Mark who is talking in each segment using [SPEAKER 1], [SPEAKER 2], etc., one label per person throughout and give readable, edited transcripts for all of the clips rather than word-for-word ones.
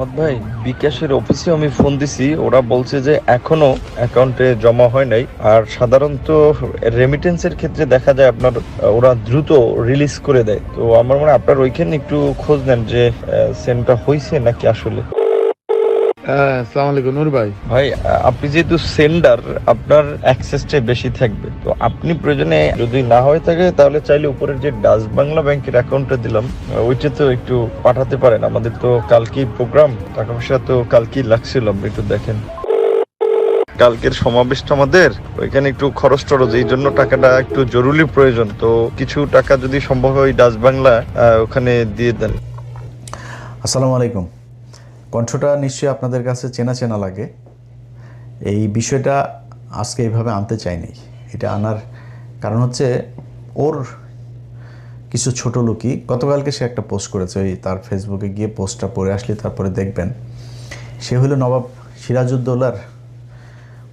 [SPEAKER 1] আহমদ ভাই, বিকাশের অফিসে আমি ফোন দিছি, ওরা বলছে যে এখনো অ্যাকাউন্টে জমা হয় নাই। আর সাধারণত রেমিটেন্সের ক্ষেত্রে দেখা যায় আপনার ওরা দ্রুত রিলিজ করে দেয়। তো আমার মনে হয় আপনার ওইখানে একটু খোঁজ নেন যে সেন্ডটা হয়েছে নাকি আসলে।
[SPEAKER 2] হ্যাঁ, আসসালামু আলাইকুম নূর ভাই।
[SPEAKER 1] ভাই, আপনি যেহেতু সেন্ডার, আপনার অ্যাক্সেসটাই বেশি থাকবে। তো আপনি প্রয়োজনে যদি না হয়ে থাকে তাহলে চাইলে উপরের যে ডাচ বাংলা ব্যাংকের অ্যাকাউন্টটা দিলাম ওইটা তো একটু পাঠাতে পারেন। আমাদের তো কালকেই প্রোগ্রাম, টাকা পয়সা তো কালকেই লাগছিল, আপনি একটু দেখেন। কালকের সমাবেশটা আমাদের ওইখানে একটু খরচ টরচ, এই জন্য টাকাটা একটু জরুরি প্রয়োজন। তো কিছু টাকা যদি সম্ভব হয় ডাচ বাংলা ওখানে দিয়ে দেন।
[SPEAKER 3] আসসালামু আলাইকুম। কণ্ঠটা নিশ্চয়ই আপনাদের কাছে চেনা চেনা লাগে। এই বিষয়টা আজকে এইভাবে আনতে চাইনি। এটা আনার কারণ হচ্ছে ওর কিছু ছোট লোকই গতকালকে সে একটা পোস্ট করেছে, ওই তার ফেসবুকে গিয়ে পোস্টটা পড়ে আসলে তারপরে দেখবেন। সে হলো নবাব সিরাজউদ্দৌলার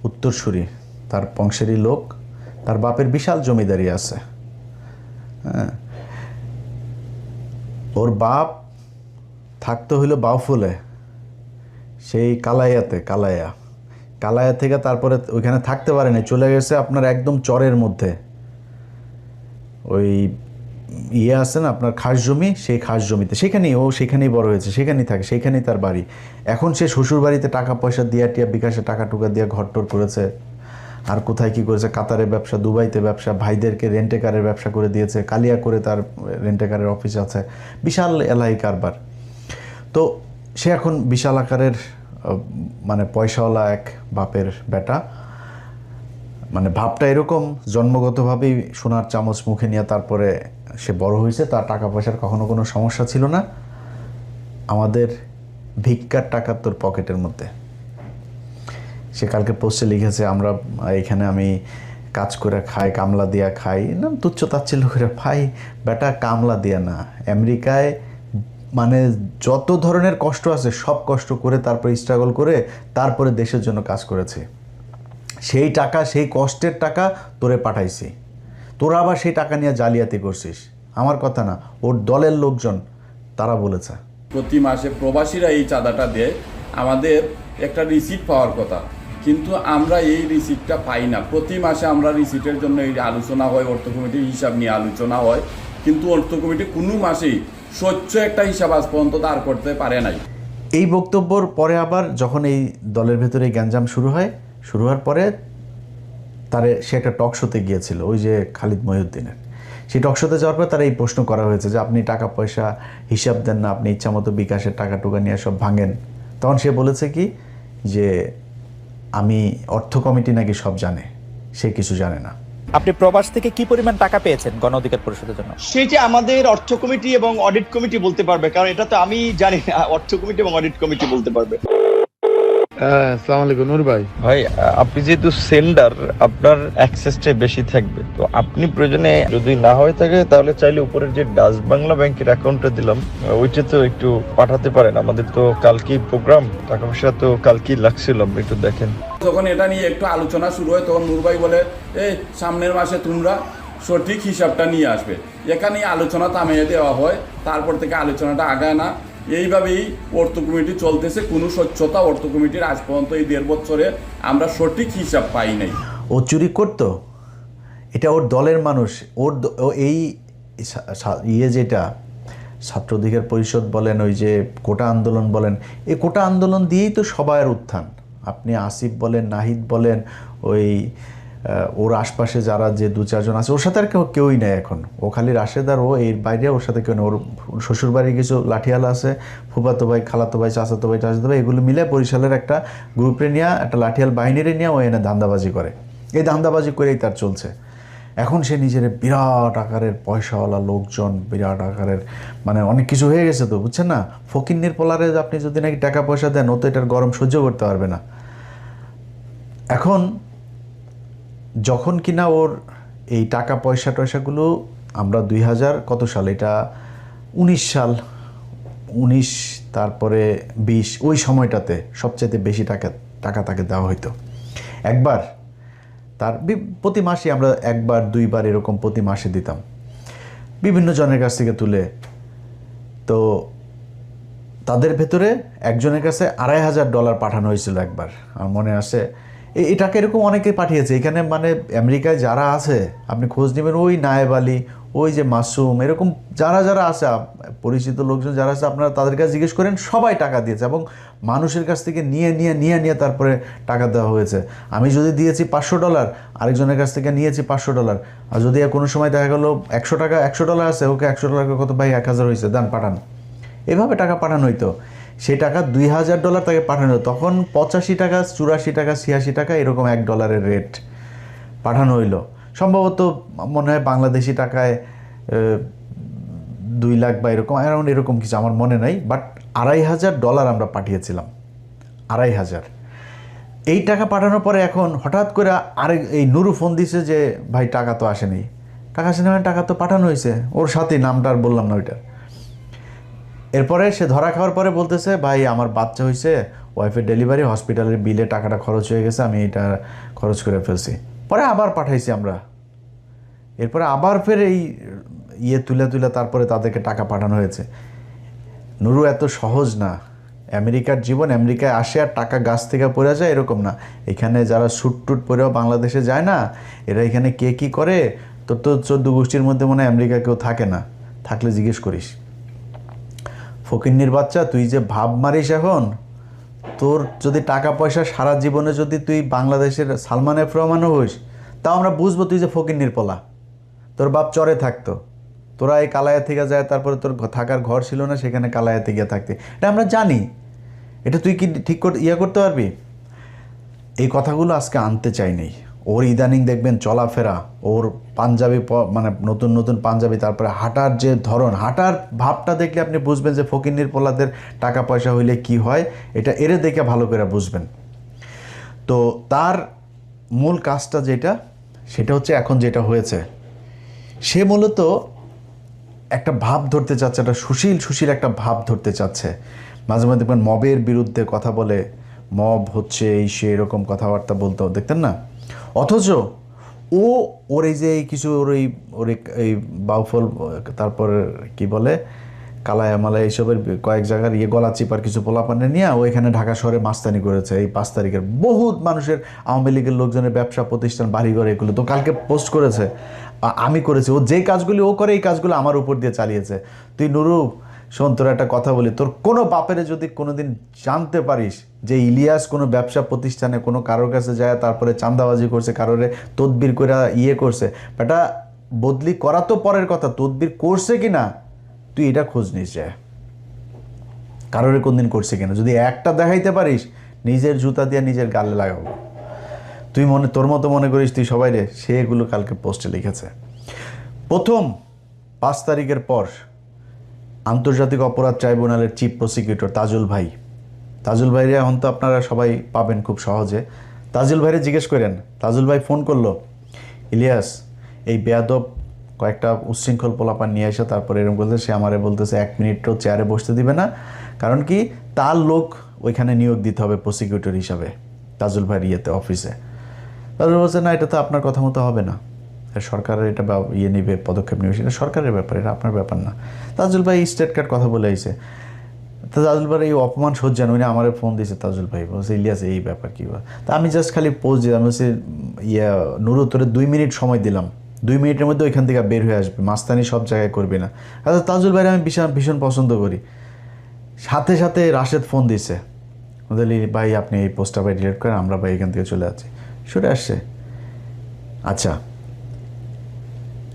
[SPEAKER 3] উত্তরসূরি, তার বংশেরই লোক। তার বাপের বিশাল জমিদারি আছে। হ্যাঁ, ওর বাপ থাকতে হইলো বাউফলে, সেই কালাইয়া থেকে তারপরে ওইখানে থাকতে পারেনি, চলে গেছে আপনার একদম চরের মধ্যে। ওই আছে না আপনার খাস জমি, সেই খাস জমিতে সেখানেই বড় হয়েছে, সেখানেই থাকে, সেখানেই তার বাড়ি। এখন সে শ্বশুর বাড়িতে টাকা পয়সা দিয়া টিয়া বিকাশে টাকা টুকা দিয়া ঘরটর করেছে। আর কোথায় কি করেছে, কাতারে ব্যবসা, দুবাইতে ব্যবসা, ভাইদেরকে রেন্টে কারের ব্যবসা করে দিয়েছে, কালিয়া করে তার রেন্টে কারের অফিস আছে, বিশাল এলাহি কারবার। তো সে এখন বিশাল আকারের মানে পয়সাওয়ালা এক বাপের বেটা। মানে ভাবটা এরকম, জন্মগতভাবেই সোনার চামচ মুখে নিয়ে তারপরে সে বড় হয়েছে। তার টাকা পয়সার কখনো কোনো সমস্যা ছিল না। আমাদের ভিক্ষার টাকা তোর পকেটের মধ্যে। সে কালকে পোস্টে লিখেছে, আমরা এখানে আমি কাজ করে খাই, কামলা দিয়া খাই না, তুচ্ছ তাচ্ছিল্য করে। ভাই বেটা, কামলা দিয়া না, আমেরিকায় মানে যত ধরনের কষ্ট আছে সব কষ্ট করে তারপরে স্ট্রাগল করে তারপরে দেশের জন্য কাজ করেছে। সেই টাকা, সেই কষ্টের টাকা তোরে পাঠাইছি, তোরা আবার সেই টাকা নিয়ে জালিয়াতি করছিস। আমার কথা না, ওর দলের লোকজন তারা বলেছে।
[SPEAKER 4] প্রতি মাসে প্রবাসীরা এই চাঁদাটা দেয়, আমাদের একটা রিসিপ্ট পাওয়ার কথা, কিন্তু আমরা এই রিসিপ্টটা পাই না। প্রতি মাসে আমরা রিসিপ্টের জন্য এই আলোচনা হয়, অর্থ কমিটির হিসাব নিয়ে আলোচনা হয়, কিন্তু অর্থ কমিটি কোনো মাসেই স্বচ্ছ একটা হিসাব আজ পর্যন্ত দাঁড় করতে পারে নাই।
[SPEAKER 3] এই বক্তব্যর পরে আবার যখন এই দলের ভেতরে গ্যাঞ্জাম শুরু হওয়ার পরে সে একটা টক শোতে গিয়েছিল, ওই যে খালিদ মহিউদ্দিনের। সেই টক শোতে যাওয়ার পর তার এই প্রশ্ন করা হয়েছে যে আপনি টাকা পয়সা হিসাব দেন না, আপনি ইচ্ছামতো বিকাশের টাকা টুকা নিয়ে সব ভাঙেন। তখন সে বলেছে কি যে আমি অর্থ কমিটি নাকি সব জানে, সে কিছু জানে না।
[SPEAKER 5] আপনি প্রবাস থেকে কি পরিমাণ টাকা পেয়েছেন গণ অধিকার পরিষদের জন্য?
[SPEAKER 6] সেটা আমাদের অর্থ কমিটি এবং অডিট কমিটি বলতে পারবে, কারণ এটা তো আমি জানি না। অর্থ কমিটি এবং অডিট কমিটি বলতে পারবে।
[SPEAKER 2] হ্যাঁ, আসসালামু আলাইকুম নূর ভাই।
[SPEAKER 1] ভাই, আপনি যেহেতু সেন্ডার, আপনার অ্যাক্সেসটাই বেশি থাকবে। তো আপনি প্রয়োজনে যদি না হয়ে থাকে তাহলে চাইলে উপরের যে ডাচ বাংলা ব্যাংকের অ্যাকাউন্টটা দিলাম ওইটা তো একটু পাঠাতে পারেন। আমাদের তো কালকেই প্রোগ্রাম, টাকা পয়সা তো কালকেই লাগছিল, আপনি একটু দেখেন।
[SPEAKER 4] যখন এটা নিয়ে একটু আলোচনা শুরু হয় তখন নূর ভাই বলে, এই সামনের মাসে তোমরা সঠিক হিসাবটা নিয়ে আসবে। এখানে আলোচনা থামিয়ে দেওয়া হয়, তারপর থেকে আলোচনাটা আগায় না। এইভাবেই অর্থ কমিটি চলতেছে। কোনো স্বচ্ছতা অর্থ কমিটির আজ পর্যন্ত এই 1.5 বছরে আমরা সঠিক হিসাব পাই নাই।
[SPEAKER 3] ও চুরি করতো, এটা ওর দলের মানুষ। এই যেটা ছাত্র অধিকার পরিষদ বলেন, ওই যে কোটা আন্দোলন বলেন, এই কোটা আন্দোলন দিয়েই তো সবার উত্থান। আপনি আসিফ বলেন, নাহিদ বলেন, ওই ওর আশপাশে যারা যে 2-4 জন আছে, ওর সাথে আর কেউই নেই এখন। ও খালি রাশেদার, ও এর বাইরে ওর সাথে কেউ নেই। ওর শ্বশুরবাড়ির কিছু লাঠিয়াল আছে, ফুফাতো ভাই, খালাতো ভাই, চাচাতো ভাই, এগুলো মিলে বরিশালের একটা গ্রুপে নিয়ে, একটা লাঠিয়াল বাহিনীরে নিয়ে ও এনে ধান্দাবাজি করে। এই ধান্দাবাজি করেই তার চলছে। এখন সে নিজের বিরাট আকারের পয়সাওয়ালা লোকজন, বিরাট আকারের মানে অনেক কিছু হয়ে গেছে। তো বুঝছেন না, ফকিন্নির পোলারে আপনি যদি নাকি টাকা পয়সা দেন, ও তো এটার গরম সহ্য করতে পারবে না। এখন যখন কিনা ওর এই টাকা পয়সাগুলো আমরা 2000 কত সাল, এটা 19 সাল, 19 তারপরে 20, ওই সময়টাতে সবচাইতে বেশি টাকা তাকে দেওয়া হইতো। একবার তার প্রতি মাসে আমরা 1-2 বার এরকম প্রতি মাসে দিতাম বিভিন্ন জনের কাছ থেকে তুলে। তো তাদের ভেতরে একজনের কাছে $2,500 পাঠানো হয়েছিল একবার, আমার মনে আছে। এই টাকা এরকম অনেকে পাঠিয়েছে এখানে, মানে আমেরিকায় যারা আছে আপনি খোঁজ নেবেন, ওই নায়েব আলী, ওই যে মাসুম, এরকম যারা যারা আছে পরিচিত লোকজন যারা আছে, আপনারা তাদের কাছে জিজ্ঞেস করেন, সবাই টাকা দিয়েছে এবং মানুষের কাছ থেকে নিয়ে তারপরে টাকা দেওয়া হয়েছে। আমি যদি দিয়েছি $500, আরেকজনের কাছ থেকে নিয়েছি $500, আর যদি কোনো সময় দেখা গেলো $100 আছে, ওকে $100 কত ভাই, 1000 হয়েছে, দান পাঠান, এভাবে টাকা পাঠানো হইতো। সেই টাকা $2,000 তাকে পাঠানো হতো, তখন $85, $84, $86 এরকম $1 রেট পাঠানো হইলো। সম্ভবত মনে হয় বাংলাদেশি টাকায় 2 লাখ বা এরকম অ্যারাউন্ড এরকম কিছু, আমার মনে নাই, বাট $2,500 আমরা পাঠিয়েছিলাম, 2,500। এই টাকা পাঠানোর পরে এখন হঠাৎ করে এই নুরু ফোন দিছে যে ভাই টাকা তো আসেনি। টাকা আসেনি মানে টাকা তো পাঠানো হয়েছে, ওর সাথে নামটা আর বললাম না ওইটা। এরপরে সে ধরা খাওয়ার পরে বলতেছে ভাই আমার বাচ্চা হয়েছে, ওয়াইফের ডেলিভারি, হসপিটালের বিলে টাকাটা খরচ হয়ে গেছে, আমি এটা খরচ করে ফেলছি। পরে আবার পাঠাইছি আমরা, এরপরে আবার ফের এই তুলে তারপরে তাদেরকে টাকা পাঠানো হয়েছে। নুরু এত সহজ না, আমেরিকার জীবন, আমেরিকায় আসে আর টাকা গাছ থেকে পড়ে যায় এরকম না। এখানে যারা স্যুট টুট পরেও বাংলাদেশে যায় না, এরা এখানে কে কী করে, তোর তো 14 গোষ্ঠীর মধ্যে মনে হয় আমেরিকা কেউ থাকে না, থাকলে জিজ্ঞেস করিস। ফকিন্নির বাচ্চা, তুই যে ভাব মারিস এখন, তোর যদি টাকা পয়সা সারা জীবনে যদি তুই বাংলাদেশের সালমান এফ রহমানও হইস, তাও আমরা বুঝবো তুই যে ফকিন্নির পোলা, তোর বাপ চরে থাকতো, তোরা এই কালায়া থেকে যায়, তারপরে তোর থাকার ঘর ছিল না, সেখানে কালায়াতে গিয়ে থাকতে, এটা আমরা জানি। এটা তুই কি ঠিক করতে পারবি? এই কথাগুলো আজকে আনতে চাই নেই। ওর ইদানিং দেখবেন চলাফেরা, ওর পাঞ্জাবি, মানে নতুন নতুন পাঞ্জাবি, তারপরে হাঁটার যে ধরন, হাঁটার ভাবটা দেখলে আপনি বুঝবেন যে ফকিন্নির পোলাদের টাকা পয়সা হইলে কি হয়, এটা এরে দেখে ভালো করে বুঝবেন। তো তার মূল কাজটা যেটা, সেটা হচ্ছে এখন যেটা হয়েছে, সে মূলত একটা ভাব ধরতে চাচ্ছে, একটা সুশীল একটা ভাব ধরতে চাচ্ছে। মাঝে মাঝে দেখবেন মবের বিরুদ্ধে কথা বলে, মব হচ্ছে এই সে এরকম কথাবার্তা বলতো, দেখতেন না? অথচ ওর এই যে কিছু ওর এই বাউফল, তারপর কি বলে কালায়া মালায় এইসবের কয়েক জায়গার গলা চিপার কিছু পোলাপানে নিয়ে ও এখানে ঢাকা শহরে মাস্তানি করেছে। এই 5 তারিখের বহুত মানুষের, আওয়ামী লীগের লোকজনের ব্যবসা প্রতিষ্ঠান, বাড়িঘর, এগুলো তো কালকে পোস্ট করেছে, আমি করেছি। ও যে কাজগুলি ও করে, এই কাজগুলো আমার উপর দিয়ে চালিয়েছে। তুই নুরু শোন, তোর একটা কথা বলি, তোর কোনো বাপেরে যদি কোনোদিন জানতে পারিস যে ইলিয়াস কোনো ব্যবসা প্রতিষ্ঠানে কোনো কারোর কাছে যায়, তারপরে চাঁদাবাজি করছে, কারোরে তদবির করে করছে, বেটা বদলি করা তো পরের কথা, তদবির করছে কি না তুই এটা খোঁজ নিস, যায় কারোরে কোনদিন করছে কিনা। যদি একটা দেখাইতে পারিস, নিজের জুতা দিয়ে নিজের গালে লাগাবো। তুই তোর মতো মনে করিস তুই সবাই রে, সে এগুলো কালকে পোস্টে লিখেছে। প্রথম 5 তারিখের পর আন্তর্জাতিক অপরাধ ট্রাইব্যুনালের চিফ প্রসিকিউটর তাজুল ভাইরে এখন তো আপনারা সবাই পাবেন খুব সহজে। তাজুল ভাইরে জিজ্ঞেস করেন, তাজুল ভাই ফোন করলো, ইলিয়াস এই বেয়াদব কয়েকটা উচ্ছৃঙ্খল পোলাপান নিয়ে এসে তারপরে এরকম বলতে, সে আমারে বলতেছে 1 মিনিটও চেয়ারে বসতে দিবে না, কারণ কি তার লোক ওইখানে নিয়োগ দিতে হবে প্রসিকিউটর হিসাবে তাজুল ভাইয়ের অফিসে। তাজুল বলছে না, এটা তো আপনার কথা মতো হবে না, সরকারের এটা নিবে, পদক্ষেপ নেবে, সেটা সরকারের ব্যাপার, এটা আপনার ব্যাপার না। তাজুল ভাই স্টেট কার্ড কথা বলে আইছে। তাজুল ভাই এই অপমান সহ্য না, উনি আমার ফোন দিয়েছে, তাজুল ভাই বলছে ইলিয়াস এই ব্যাপার কী বল। তা আমি জাস্ট খালি পোস্ট দিলাম, বলছি নুরু তোরে 2 মিনিট সময় দিলাম, 2 মিনিটের মধ্যে ওইখান থেকে বের হয়ে আসবে, মাস্তানি সব জায়গায় করবি না। আচ্ছা তাজুল ভাইরে আমি ভীষণ পছন্দ করি। সাথে সাথে রাশেদ ফোন দিছে, বলি ভাই আপনি এই পোস্টটা ভাই ডিলিট করেন, আমরা ভাই এখান থেকে চলে যাচ্ছি। সরে আসছে। আচ্ছা,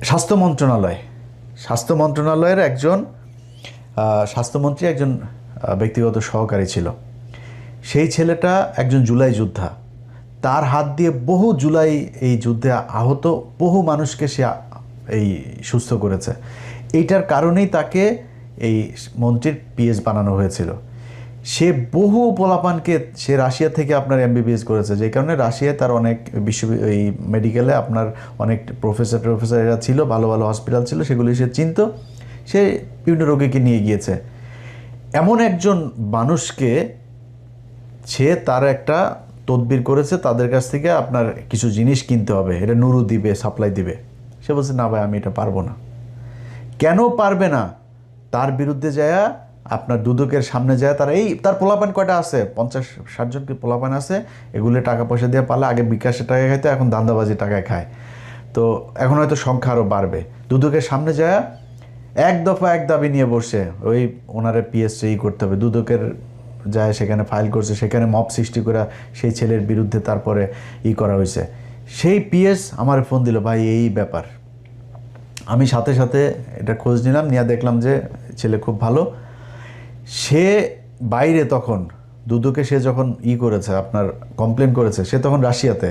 [SPEAKER 3] স্বাস্থ্য মন্ত্রণালয়ের একজন স্বাস্থ্যমন্ত্রী একজন ব্যক্তিগত সহকারী ছিল, সেই ছেলেটা একজন জুলাই যোদ্ধা, তার হাত দিয়ে বহু জুলাই এই যুদ্ধে আহত বহু মানুষকে সে এই সুস্থ করেছে। এইটার কারণেই তাকে এই মন্ত্রীর পিএস বানানো হয়েছিল। সে বহু পোলাপানকে, সে রাশিয়া থেকে আপনার MBBS করেছে, যে কারণে রাশিয়ায় তার অনেক এই মেডিকেলে আপনার অনেক প্রফেসর এরা ছিল, ভালো ভালো হসপিটাল ছিল, সেগুলি সে চিনত, সে বিভিন্ন রোগীকে নিয়ে গিয়েছে। এমন একজন মানুষকে সে তার একটা তদবির করেছে, তাদের কাছ থেকে আপনার কিছু জিনিস কিনতে হবে, এটা নুরু দিবে, সাপ্লাই দিবে। সে বলছে না ভাই আমি এটা পারবো না। কেন পারবে না? তার বিরুদ্ধে যায় আপনার দুদকের সামনে যায়, তারা তার পোলাপান কয়টা আছে, 50-60 জন কি পোলাপান আছে, এগুলো টাকা পয়সা দিয়ে পালে আগে বিকাশের টাকা খাইতো, এখন ধান্দাবাজি টাকায় খায়। তো এখন হয়তো সংখ্যা আরও বাড়বে। দুদকের সামনে যায় এক দফা এক দাবি নিয়ে বসছে, ওই ওনারে পিএসসি করতে হবে। দুদকের যায় সেখানে ফাইল করছে, সেখানে মব সৃষ্টি করে সেই ছেলের বিরুদ্ধে তারপরে করা হয়েছে। সেই পিএস আমার ফোন দিল, ভাই এই ব্যাপার। আমি সাথে সাথে এটা খোঁজ নিলাম, নিয়ে দেখলাম যে ছেলে খুব ভালো। সে বাইরে তখন দুদকে সে যখন করেছে, আপনার কমপ্লেন করেছে, সে তখন রাশিয়াতে।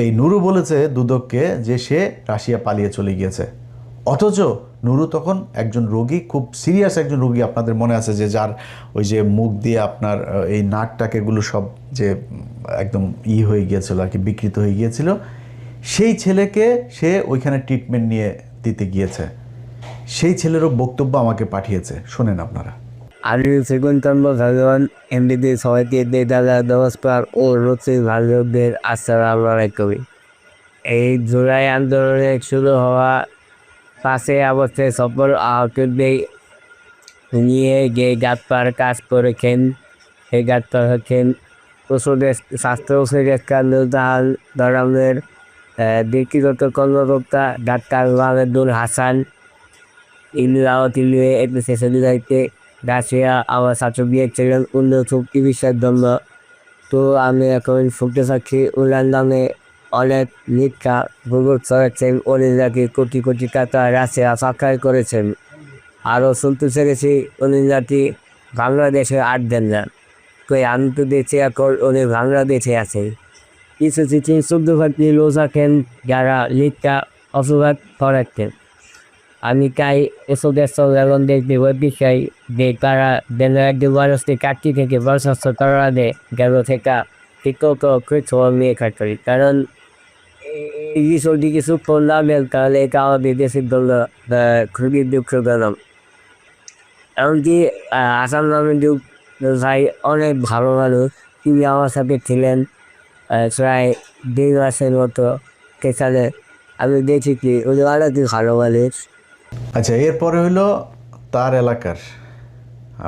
[SPEAKER 3] এই নুরু বলেছে দুদককে যে সে রাশিয়া পালিয়ে চলে গিয়েছে, অথচ নুরু তখন একজন রোগী, খুব সিরিয়াস একজন রোগী। আপনাদের মনে আছে যে যার ওই যে মুখ দিয়ে আপনার এই নাকটাক এগুলো সব যে একদম হয়ে গিয়েছিল আর কি, বিকৃত হয়ে গিয়েছিল, সেই ছেলেকে সে ওইখানে ট্রিটমেন্ট নিয়ে দিতে গিয়েছে। সেই ছেলেরও বক্তব্য আমাকে পাঠিয়েছে, শোনেন আপনারা।
[SPEAKER 7] আমি সেগুনতন্ত্র ভগবান এমনিতে সবাইকে দাদা নমস্কার ও রচি ভালোদের আসসালামু আলাইকুম। এই জুলাই আন্দোলনে শুরু হওয়া 5 আগস্টে সফল আহতদের নিয়ে যে গাছপার কাজ করেছেন, সেই গাছপার হচ্ছেন ওষুধের স্বাস্থ্য ওষুধের ধরনের ব্যক্তিগত কর্মকর্তা ডাক্তার মাহমুদুল হাসান তিনি এপিসে দায়িত্বে রাশিয়া আমার ছাত্র গিয়েছিলেন উন্নত চিকিৎসার জন্য। তো আমি এখন শুনতে চাচ্ছি ওনার নামে অনেক মিথ্যা গুজব ছড়াচ্ছেন, উনি নাকি কোটি কোটি টাকা রাশিয়া সাক্ষাৎ করেছেন। আরও শুনতে চেয়েছি উনি নাকি বাংলাদেশে আট দেন না, তো আমি তো দেখছি এখন উনি বাংলাদেশে আছেন। কিছু কিছু শুদ্ধভাবে লোক আছেন যারা মিথ্যা অপবাদ ছড়াচ্ছেন। আমি তাই এসবের সঙ্গে দেখতে বিষয় যে তারা যেন একজন মানুষকে কাটতি থেকে বরখাস্ত করা দেয় গেল থেকে ঠিকত কিছু নিয়ে কাটরি, কারণ এই বিষয়টি কিছু করলাম, তাহলে এটা আমাদের দেশের জন্য খুবই দুঃখজনক। এমনকি আসাম নামের ভাই অনেক ভালো মানুষ, তিনি আমার সাথে ছিলেন প্রায় 2 মাসের মতো। সেখানে আমি দেখেছি উনি অনেক ভালো মানুষ।
[SPEAKER 3] আচ্ছা, এরপরে হইলো তার এলাকার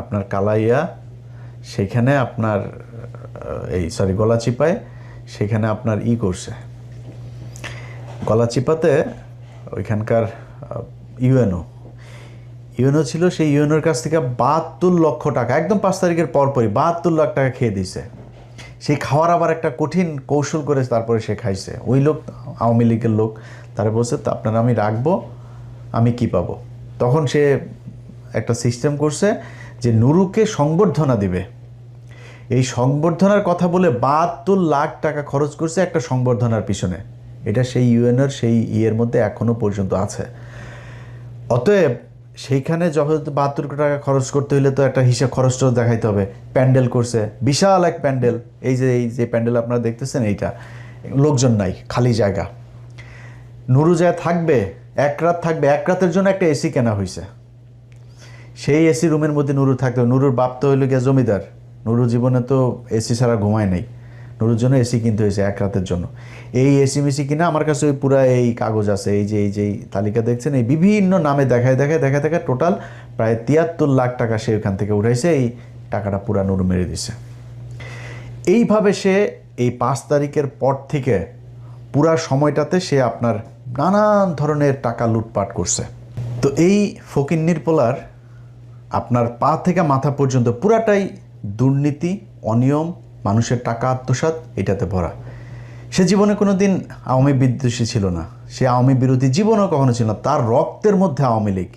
[SPEAKER 3] আপনার কালাইয়া, সেখানে আপনার গলাচিপায়, সেখানে আপনার করছে গলাচিপাতে ওইখানকার ইউএনও ছিল। সেই ইউএনওর কাছ থেকে 72 লক্ষ টাকা একদম 5 তারিখের পরপরই 72 লাখ টাকা খেয়ে দিছে। সেই খাওয়ার আবার একটা কঠিন কৌশল করে তারপরে সে খাইছে। ওই লোক আওয়ামী লীগের লোক, তারা বলছে তো আপনারা আমি রাখবো, আমি কি পাবো। তখন সে একটা সিস্টেম করছে যে নুরুকে সংবর্ধনা দিবে। এই সংবর্ধনার কথা বলে 72 লাখ টাকা খরচ করছে একটা সংবর্ধনার পিছনে। এটা সেই ইউএনএর সেই মধ্যে এখনও পর্যন্ত আছে। অতএব সেইখানে যখন 72 টাকা খরচ করতে হলে তো একটা হিসাব খরচটাও দেখাইতে হবে। প্যান্ডেল করছে, বিশাল এক প্যান্ডেল। এই যে প্যান্ডেল আপনারা দেখতেছেন, এইটা লোকজন নাই, খালি জায়গা। নুরু যায় থাকবে, 1 রাত থাকবে। 1 রাতের জন্য একটা এসি কেনা হয়েছে। সেই এসি রুমের মধ্যে নুরু থাকতে হবে। নুরুর বাপ তো হইল গিয়া জমিদার, নুরু জীবনে তো এসি ছাড়া ঘুমায় নাই। নুরুর জন্য এসি কিনতে হয়েছে 1 রাতের জন্য। এই এসি মিসি কিনা আমার কাছে ওই পুরা এই কাগজ আছে, এই যে তালিকা দেখছেন, এই বিভিন্ন নামে দেখায় টোটাল প্রায় 73 লাখ টাকা সে ওখান থেকে উঠাইছে। এই টাকাটা পুরা নুরু মেরে দিছে। এইভাবে সে এই 5 তারিখের পর থেকে পুরা সময়টাতে সে আপনার নানান ধরনের টাকা লুটপাট করছে। তো এই ফকিন্নির পোলার আপনার পা থেকে মাথা পর্যন্ত পুরাটাই দুর্নীতি, অনিয়ম, মানুষের টাকা আত্মসাৎ, এটাতে ভরা। সে জীবনে কোনো দিন আওয়ামী বিদ্বেষী ছিল না, সে আওয়ামী বিরোধী জীবনও কখনো ছিল না। তার রক্তের মধ্যে আওয়ামী লীগ।